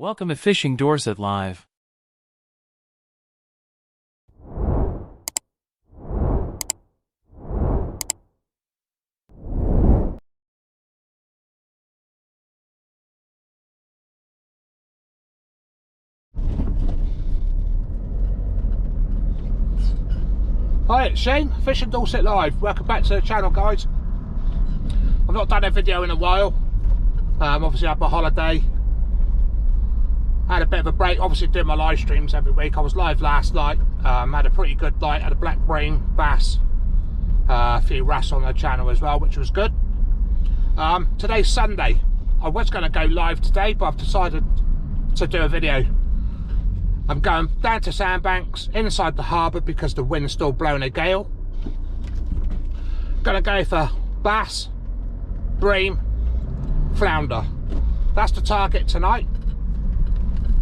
Welcome to Fishing Dorset Live. Hi, it's Shane, Fishing Dorset Live. Welcome back to the channel, guys. I've not done a video in a while. Obviously I had my holiday. I had a bit of a break, obviously doing my live streams every week. I was live last night, had a pretty good night, had a black brain, bass, a few wrasse on the channel as well, which was good. Today's Sunday. I was going to go live today, but I've decided to do a video. I'm going down to Sandbanks, inside the harbour, because the wind's still blowing a gale. Gonna go for bass, bream, flounder. That's the target tonight.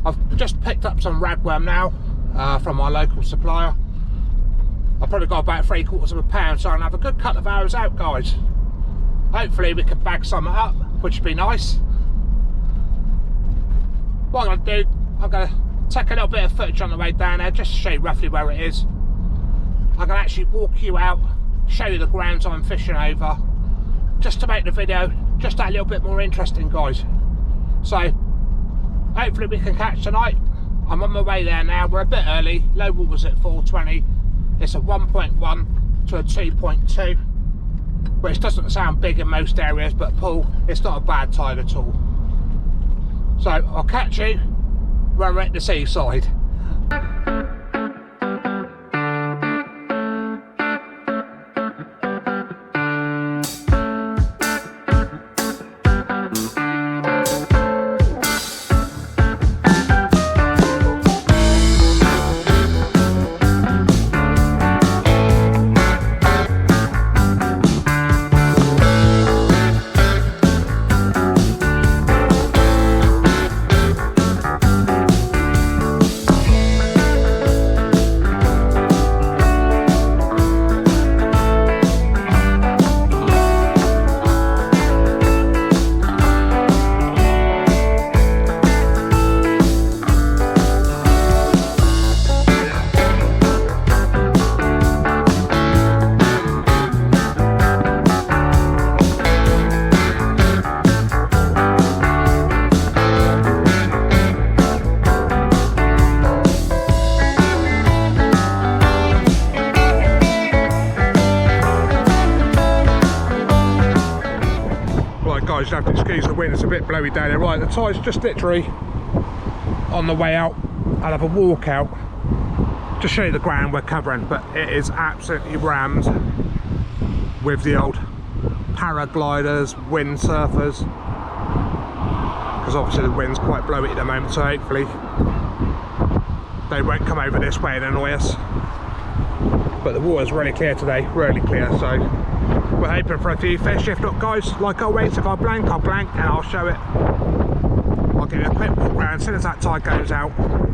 I've just picked up some ragworm now from my local supplier. I've probably got about 3/4 of a pound, so I'll have a good couple of hours out, guys. Hopefully we can bag some up, which would be nice. What I'm going to do, I'm going to take a little bit of footage on the way down there, just to show you roughly where it is. I'm going to actually walk you out, show you the grounds I'm fishing over, just to make the video just that little bit more interesting, guys. So hopefully we can catch tonight. I'm on my way there now. We're a bit early. Low water's at 4:20. It's a 1.1 to a 2.2, which doesn't sound big in most areas, but Paul, it's not a bad tide at all. So I'll catch you when we're at the seaside. Guys, you have to excuse the wind, it's a bit blowy down there. Right, the tide's just literally on the way out. I'll have a walk out to show you the ground we're covering, but it is absolutely rammed with the old paragliders, windsurfers, because obviously the wind's quite blowy at the moment, so hopefully they won't come over this way and annoy us. But the water's really clear today, really clear, so we're hoping for a few fish. If not, guys, like always, if I blank, I'll blank and I'll show it. I'll give you a quick walk round as soon as that tide goes out, and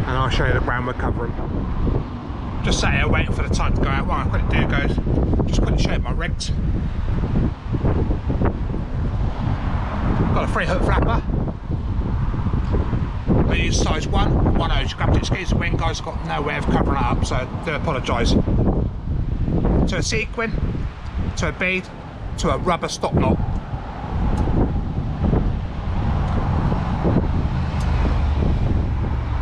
I'll show you the ground we're covering. Just sat here waiting for the tide to go out. What I'm going to do, guys, just quickly show you my rigs. Got a 3-hook flapper. I use size 1, 1 Just grabbed it, excuse the wind, guys. I've got no way of covering it up, so I do apologise. To a sequin, to a bead, to a rubber stop knot.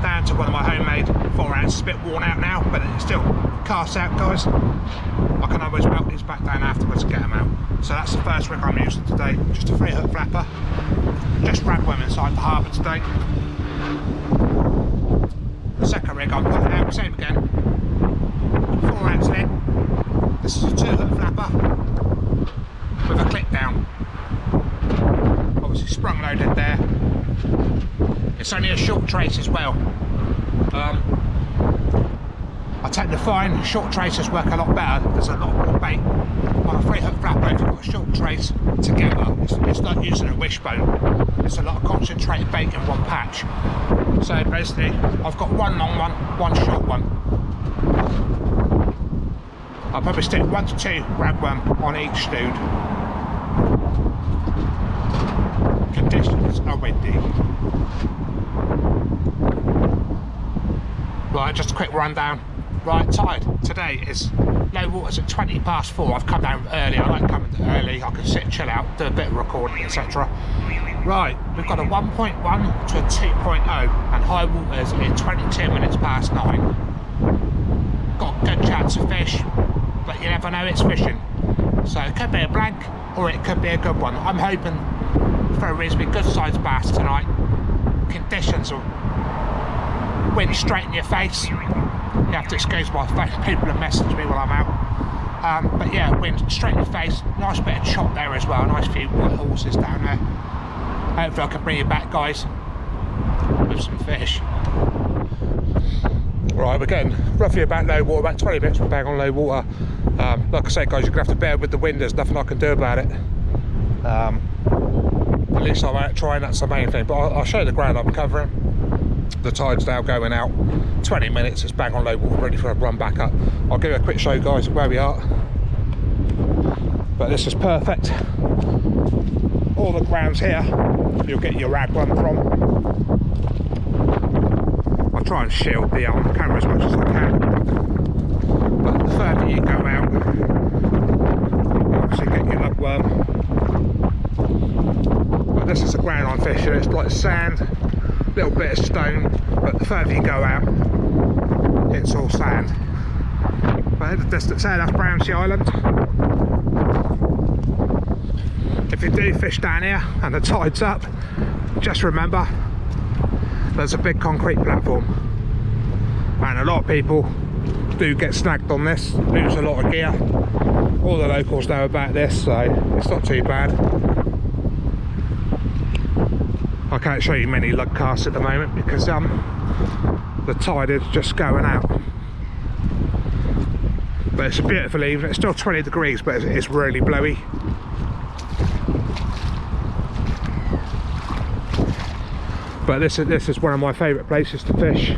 Down to one of my homemade 4-ounce. It's a bit worn out now, but it still casts out, guys. I can always melt these back down afterwards and get them out. So that's the first rig I'm using today, just a 3-hook flapper. Just ragworm inside the harbour today. The second rig I'm putting out, same again, 4-ounce lead. This is a 2-hook flapper with a clip down. Obviously sprung loaded there. It's only a short trace as well. I tend to find short traces work a lot better. There's a lot more bait on a 3-hook flapper. If you've got a short trace together, it's like using a wishbone. It's a lot of concentrated bait in one patch. So basically I've got one long one, one short one. I'll probably stick 1 to 2 ragworm on each snood. conditions are windy. Right, just a quick rundown. Right, tide today is low water's at 20 past 4. I've come down early. I like coming early. I can sit, chill out, do a bit of recording, etc. Right, we've got a 1.1 to a 2.0 and high water's in 22 minutes past 9. Got a good chance of fish, but you never know, it's fishing. So it could be a blank or it could be a good one. I'm hoping for a reasonably good sized bass tonight. Conditions will wind straight in your face. You have to excuse my phone, people have messaged me while I'm out. But yeah, wind straight in your face. Nice bit of chop there as well. Nice few white horses down there. Hopefully I can bring you back, guys, with some fish. Right, we're getting roughly about low water, about 20 minutes we're back on low water. Like I say, guys, you're going to have to bear with the wind. There's nothing I can do about it. At least I'm out trying, that's the main thing. But I'll show you the ground I'm covering. The tide's now going out. 20 minutes, it's bang on low water, ready for a run back up. I'll give you a quick show, guys, of where we are. But this is perfect. All the ground's here. You'll get your ragworm from. I'll try and shield the camera as much as I can. But the further you go out, you obviously get your lugworm. But this is the ground I'm fishing. It's like sand, a little bit of stone, but the further you go out, it's all sand. But at the distance there, that's Brownsea Island. If you do fish down here and the tide's up, just remember there's a big concrete platform, and a lot of people do get snagged on this, lose a lot of gear. All the locals know about this, so it's not too bad. I can't show you many lug casts at the moment because the tide is just going out. But it's a beautiful evening. It's still 20 degrees, but it's really blowy. But this is one of my favourite places to fish.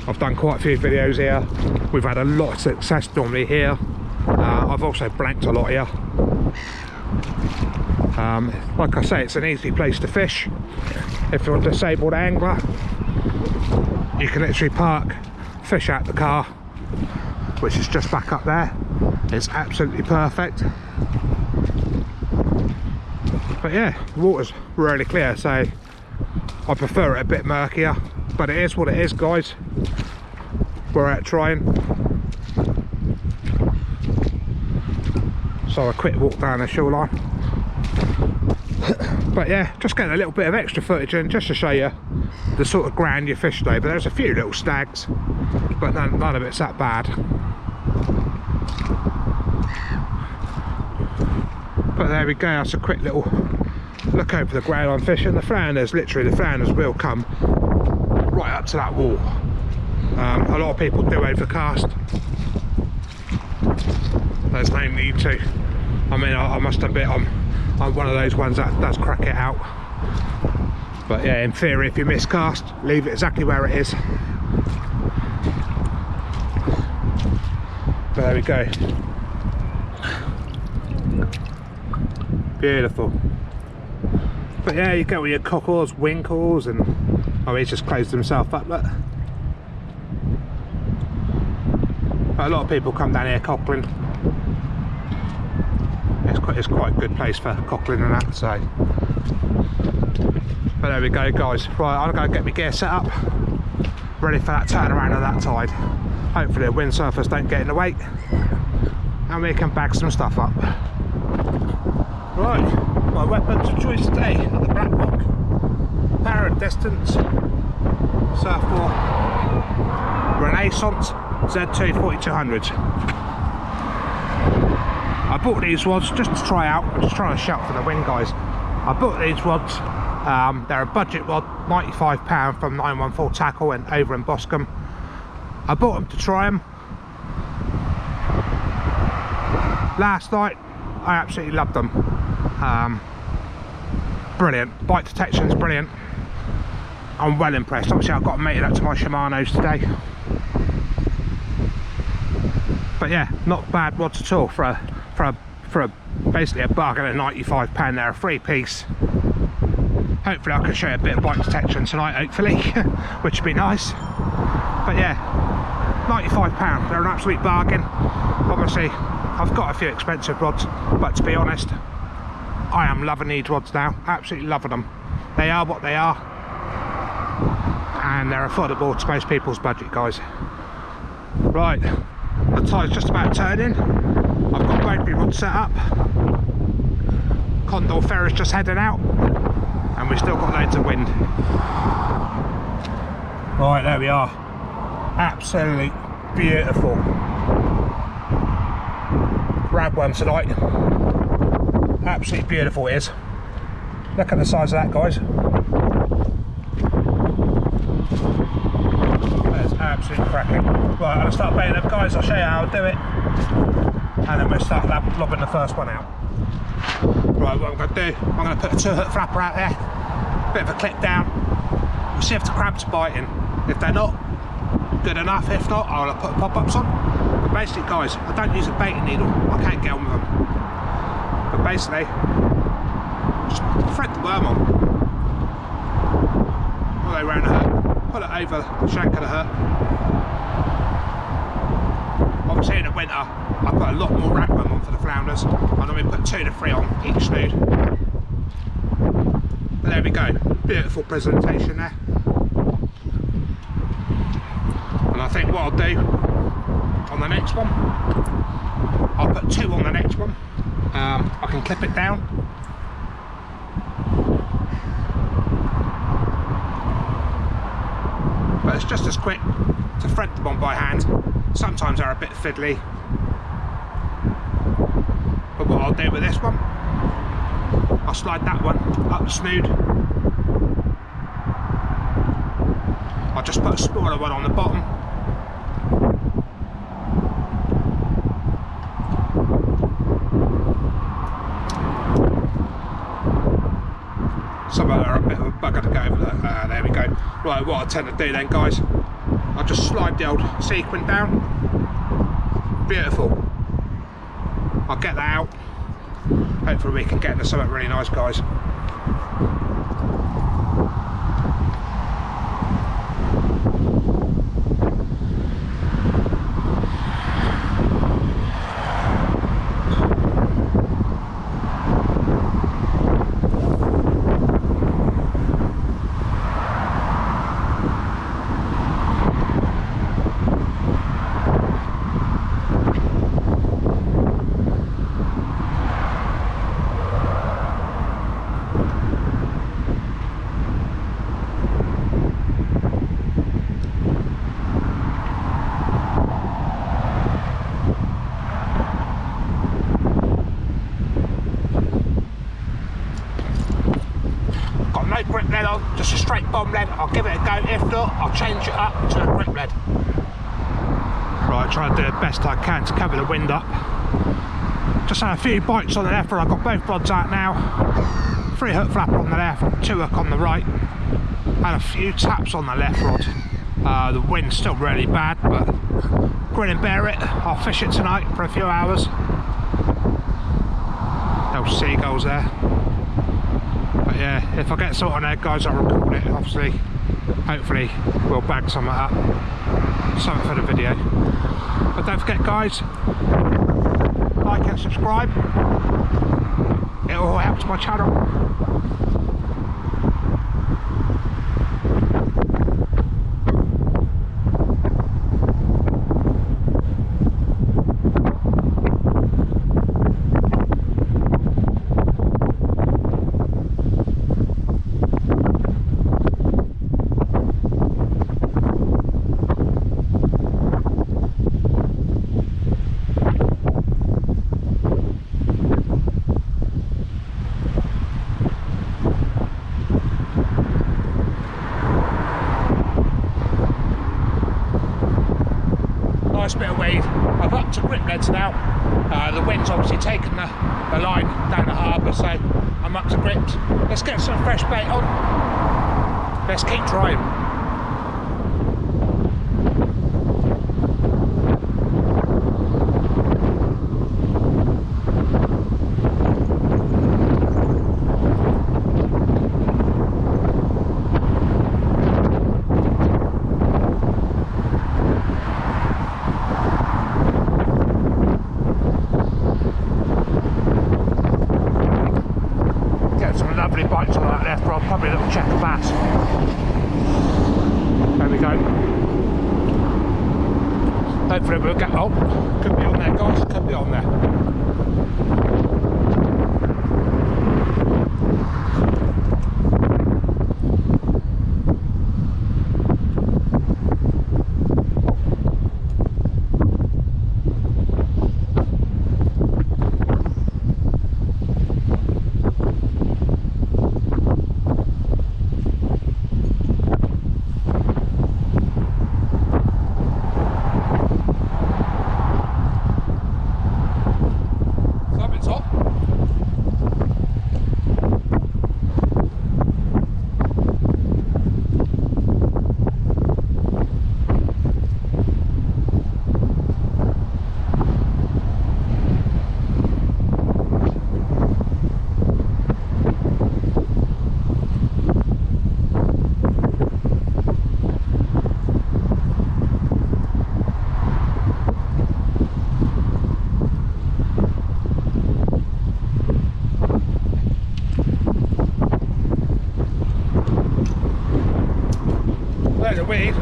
I've done quite a few videos here. We've had a lot of success normally here. I've also blanked a lot here. Like I say, it's an easy place to fish. If you're a disabled angler, you can literally park, fish out the car, which is just back up there. It's absolutely perfect. But yeah, the water's really clear, so I prefer it a bit murkier, but it is what it is, guys. We're out trying. So a quick walk down the shoreline. But yeah, just getting a little bit of extra footage in just to show you the sort of ground you fish today. But there's a few little snags, but none of it's that bad. But there we go, that's a quick little look over the ground I'm fishing. The flounders, literally the flounders will come right up to that wall. A lot of people do overcast. There's no need to. I mean, I must admit I'm one of those ones that does crack it out. But yeah, in theory, if you miscast, leave it exactly where it is. But there we go. Beautiful. But yeah, you go with your cockles, winkles, and oh, he's just closed himself up, look. But a lot of people come down here cockling. It's quite a good place for cockling and that, so. But there we go, guys. Right, I'm going to get my gear set up, ready for that turnaround of that tide. Hopefully the windsurfers don't get in the way, and we can bag some stuff up. Right, my weapons of choice today are the Black Rock Power and Distance Surfboard Renaissance Z2 4200s. I bought these rods just to try out. I'm just trying to shout for the wind, guys. I bought these rods. They're a budget rod, £95 from 914 Tackle and over in Boscombe. I bought them to try them. Last night, I absolutely loved them. Brilliant. Bite detection's brilliant. I'm well impressed. Obviously, I've got to mate it up to my Shimano's today. But yeah, not bad rods at all for a basically a bargain at £95. They're a 3-piece. hopefully I can show you a bit of bite detection tonight, hopefully, which would be nice. But yeah, £95, they're an absolute bargain. Obviously, I've got a few expensive rods, but to be honest, I am loving these rods now, absolutely loving them. They are what they are, and they're affordable to most people's budget, guys. Right, the tide's just about turning. I've got both my rods set up. Condor ferry's just heading out, and we've still got loads of wind. Right, there we are. Absolutely beautiful ragworm tonight. Absolutely beautiful it is. Look at the size of that, guys. That's absolutely cracking. Right, I'm going to start baiting them, guys. I'll show you how I'll do it, and then we'll start lobbing the first one out. Right, what I'm going to do, I'm going to put a 2-hook flapper out there, bit of a clip down. We'll see if the crabs are biting. If they're not good enough, if not, I'll put pop-ups on. But basically, guys, I don't use a baiting needle. I can't get on with them. But basically, just thread the worm on all the way around the hook, pull it over the shank of the hook. Obviously in the winter I put a lot more ragworm on for the flounders. I normally put 2 to 3 on each snood. But there we go, beautiful presentation there. And I think what I'll do on the next one, I'll put 2 on the next one. I can clip it down. But it's just as quick to thread them on by hand. Sometimes they're a bit fiddly. But what I'll do with this one, I'll slide that one up the snood. I'll just put a smaller one on the bottom. Some of them are a bit of a bugger to go over there. There we go. Right, what I tend to do then, guys, I'll just slide the old sequin down. Beautiful. I'll get that out. Hopefully we can get into something really nice, guys. Grip lead on, just a straight bomb lead. I'll give it a go. If not, I'll change it up to a grip lead. Right, try to do the best I can to cover the wind up. Just had a few bites on the left rod. I've got both rods out now. 3-hook flapper on the left, 2-hook on the right, and a few taps on the left rod. The wind's still really bad, but grin and bear it. I'll fish it tonight for a few hours. Those seagulls there. But yeah, if I get something on there, guys, I'll record it, obviously. Hopefully we'll bag something up, something for the video. But don't forget, guys, like and subscribe. It all helps my channel. Nice bit of weed. I've up to grip leads now. The wind's obviously taken the line down the harbour, so I'm up to grips. Let's get some fresh bait on. Let's keep trying. back left rod, probably a little checker bass. There we go. Hopefully we'll get, oh, could be on there guys, could be on there. There's a weed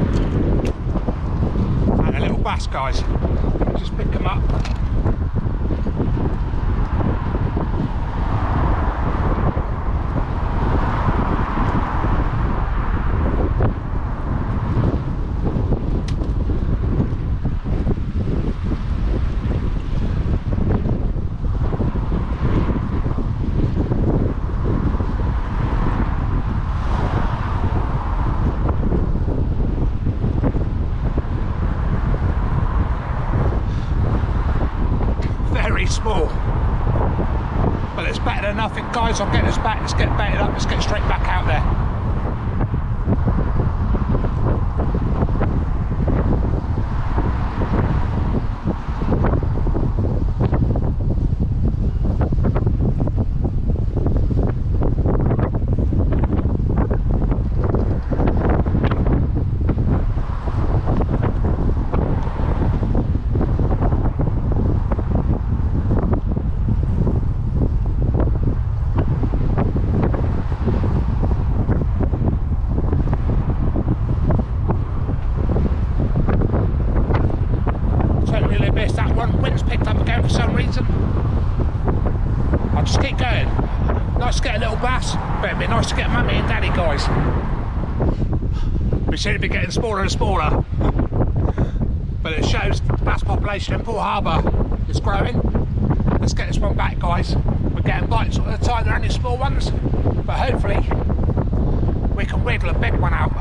and a little bass, guys. Just pick them up. Small, but it's better than nothing, guys. I'll get us back. Let's get baited up. Let's get straight back out there. Wind's picked up again for some reason. I'll just keep going. Nice to get a little bass, but it'd be nice to get mummy and daddy, guys. We seem to be getting smaller and smaller, but it shows the bass population in Port Harbour is growing. Let's get this one back, guys. We're getting bites all the time, they're only small ones, but hopefully we can wiggle a big one out.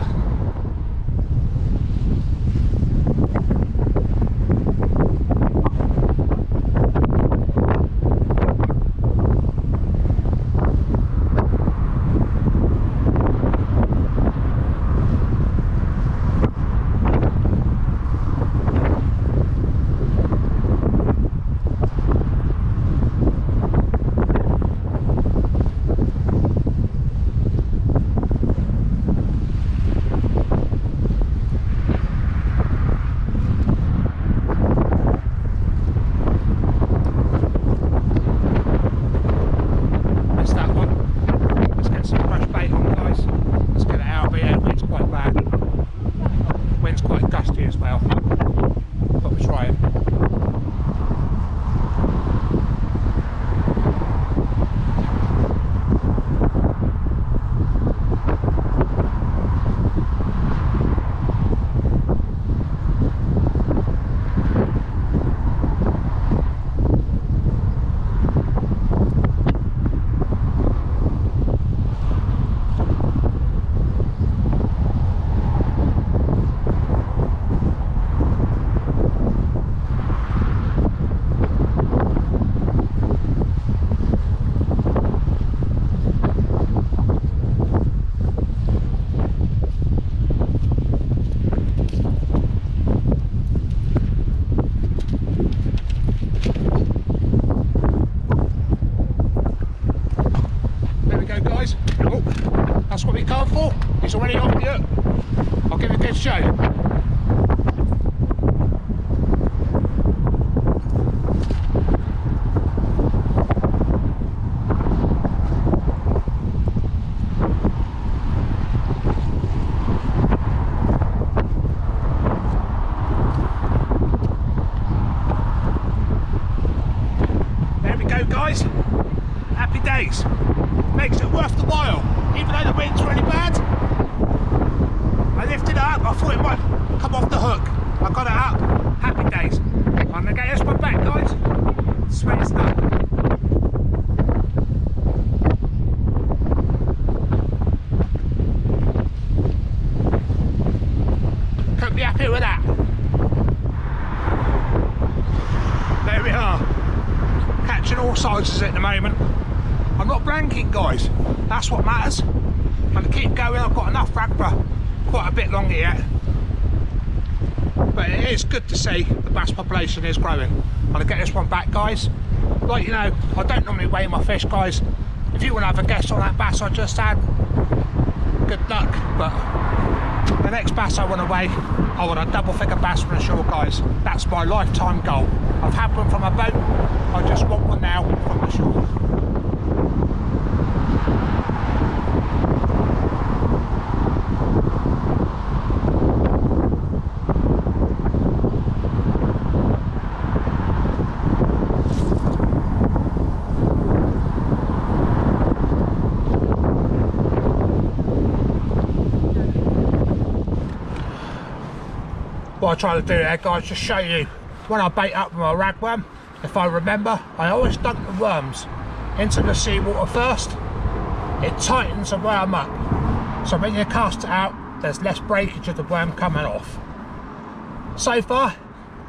That's what we come for. He's already off the hook. I'll give it a good show. days. Makes it worth the while. Even though the wind's really bad, I lifted it up. I thought it might come off the hook. I got it up. Happy days. I'm going to get this one back, guys. Sweat stuff. Couldn't be happy with that. There we are. Catching all sizes at the moment. I'm not blanking, guys. That's what matters. I'm going to keep going. I've got enough rag for quite a bit longer yet. But it is good to see the bass population is growing. I'm going to get this one back, guys. Like, you know, I don't normally weigh my fish, guys. If you want to have a guess on that bass I just had, good luck. But the next bass I want to weigh, I want a double figure bass from the shore, guys. That's my lifetime goal. I've had one from a boat, I just want one now from the shore. What I try to do there, guys, just show you when I bait up with my ragworm. If I remember, I always dunk the worms into the seawater first. It tightens the worm up, so when you cast it out, there's less breakage of the worm coming off. So far,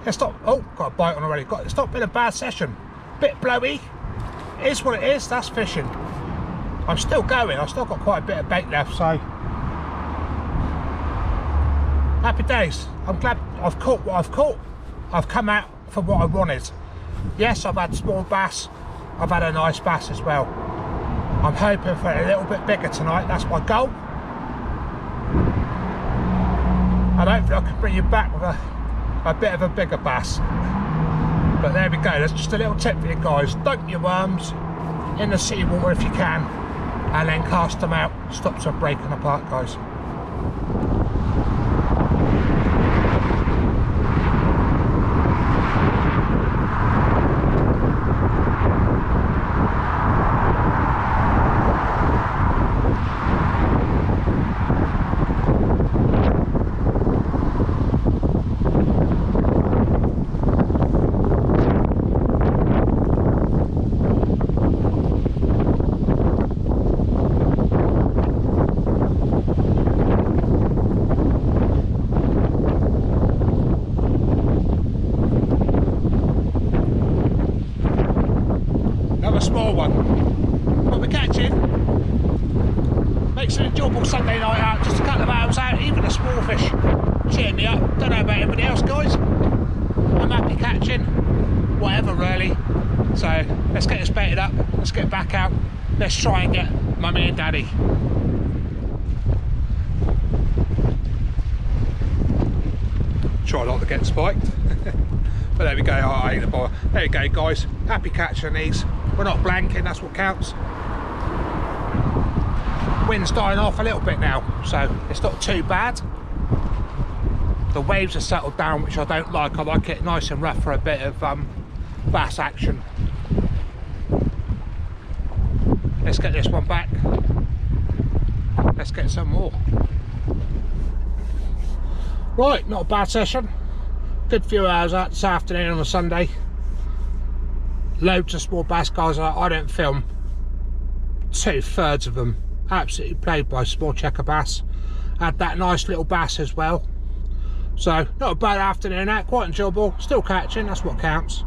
it's not. Oh, got a bite on already. It's not been a bad session. Bit blowy. It is what it is. That's fishing. I'm still going. I've still got quite a bit of bait left, so. Happy days. I'm glad I've caught what I've caught. I've come out for what I wanted. Yes, I've had small bass. I've had a nice bass as well. I'm hoping for a little bit bigger tonight. That's my goal. And hopefully I can bring you back with a bit of a bigger bass. But there we go. That's just a little tip for you guys. Dunk your worms in the seawater if you can, and then cast them out. Stops them breaking apart, guys. Small one, what we're catching makes an enjoyable Sunday night out, just a couple of hours out. Even a small fish cheer me up. Don't know about everybody else, guys. I'm happy catching whatever, really. So let's get this baited up, let's get back out, let's try and get mummy and daddy. Try not to get spiked. But there we go. I ain't the bother. There you go, guys. Happy catching these. We're not blanking, that's what counts. Wind's dying off a little bit now, so it's not too bad. The waves are settled down, which I don't like. I like it nice and rough for a bit of bass action. Let's get this one back. Let's get some more. Right, not a bad session. Good few hours out this afternoon on a Sunday. Loads of small bass, guys. I don't film. 2/3 of them absolutely played by small checker bass. Had that nice little bass as well. So not a bad afternoon out, quite enjoyable. Still catching, that's what counts.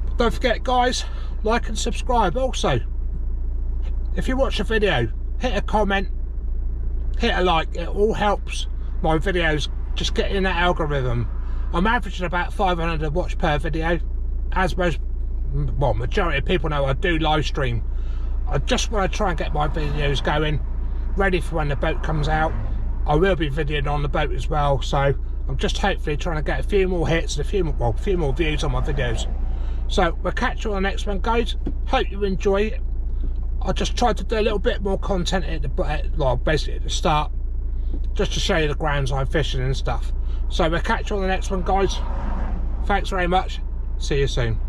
But don't forget, guys, like and subscribe. Also, if you watch a video, hit a comment, hit a like. It all helps my videos just get in that algorithm. I'm averaging about 500 watch per video. As most, well, majority of people know, I do live stream. I just want to try and get my videos going, ready for when the boat comes out. I will be videoing on the boat as well, so I'm just hopefully trying to get a few more hits and a few more views on my videos. So we'll catch you on the next one, guys. Hope you enjoy it. I just tried to do a little bit more content at the, well, basically at the start, just to show you the grounds I'm fishing and stuff. So we'll catch you on the next one, guys. Thanks very much. See you soon.